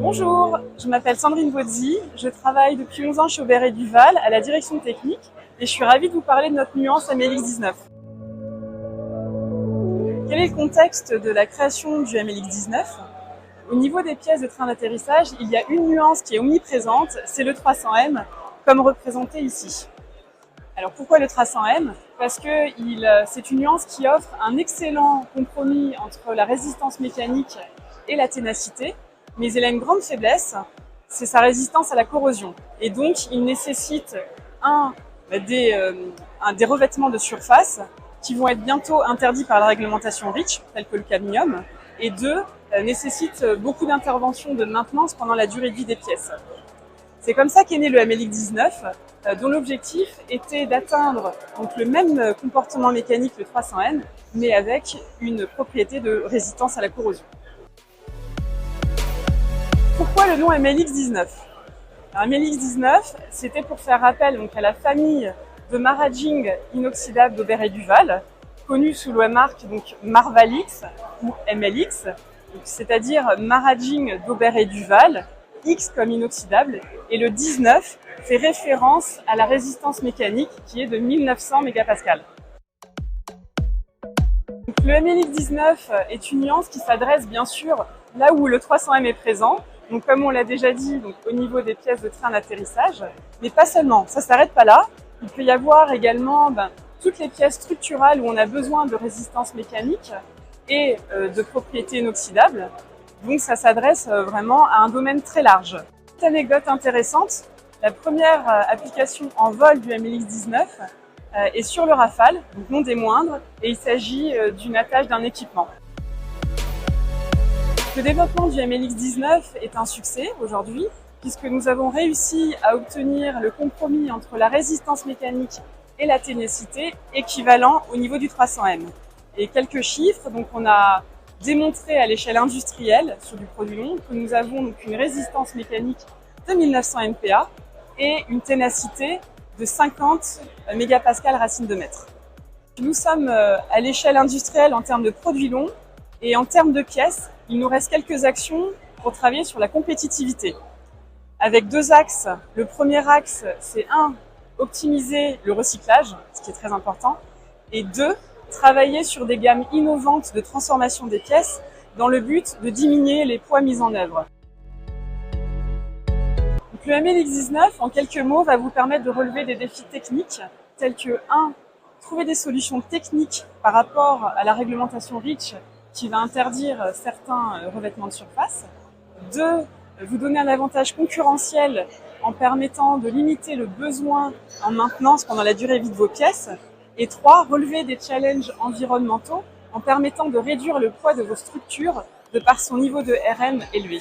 Bonjour, je m'appelle Sandrine Bozzi, je travaille depuis 11 ans chez Aubert & Duval à la direction technique et je suis ravie de vous parler de notre nuance MLX19. Quel est le contexte de la création du MLX19? Au niveau des pièces de train d'atterrissage, il y a une nuance qui est omniprésente, c'est le 300M, comme représenté ici. Alors pourquoi le 300M? Parce que c'est une nuance qui offre un excellent compromis entre la résistance mécanique et la ténacité, mais il a une grande faiblesse, c'est sa résistance à la corrosion. Et donc il nécessite des revêtements de surface qui vont être bientôt interdits par la réglementation REACH, tels que le cadmium, et nécessite beaucoup d'interventions de maintenance pendant la durée de vie des pièces. C'est comme ça qu'est né le MLX19, dont l'objectif était d'atteindre le même comportement mécanique que le 300M, mais avec une propriété de résistance à la corrosion. Pourquoi le nom MLX19? Alors, MLX19, c'était pour faire rappel à la famille de Maraging inoxydable d'Aubert & Duval, connue sous la marque Marvalix ou MLX, c'est-à-dire Maraging d'Aubert & Duval, X comme inoxydable, et le 19 fait référence à la résistance mécanique qui est de 1900 mégapascales. Le MLX19 est une nuance qui s'adresse bien sûr là où le 300M est présent, comme on l'a déjà dit, au niveau des pièces de train d'atterrissage, mais pas seulement, ça ne s'arrête pas là. Il peut y avoir également toutes les pièces structurales où on a besoin de résistance mécanique et de propriétés inoxydables. Donc ça s'adresse vraiment à un domaine très large. Petite anecdote intéressante, la première application en vol du MLX19 est sur le Rafale, donc non des moindres, et il s'agit d'une attache d'un équipement. Le développement du MLX19 est un succès aujourd'hui, puisque nous avons réussi à obtenir le compromis entre la résistance mécanique et la ténacité équivalent au niveau du 300M. Et quelques chiffres, on a démontré à l'échelle industrielle sur du produit long que nous avons une résistance mécanique de 1900 MPa et une ténacité de 50 mégapascales racine de mètre. Nous sommes à l'échelle industrielle en termes de produits longs et en termes de pièces, il nous reste quelques actions pour travailler sur la compétitivité. Avec deux axes. Le premier axe, c'est optimiser le recyclage, ce qui est très important, et deux, travailler sur des gammes innovantes de transformation des pièces dans le but de diminuer les poids mis en œuvre. Le MLX19, en quelques mots, va vous permettre de relever des défis techniques tels que trouver des solutions techniques par rapport à la réglementation REACH qui va interdire certains revêtements de surface. 2, vous donner un avantage concurrentiel en permettant de limiter le besoin en maintenance pendant la durée de vie de vos pièces. Et 3, relever des challenges environnementaux en permettant de réduire le poids de vos structures de par son niveau de RM élevé.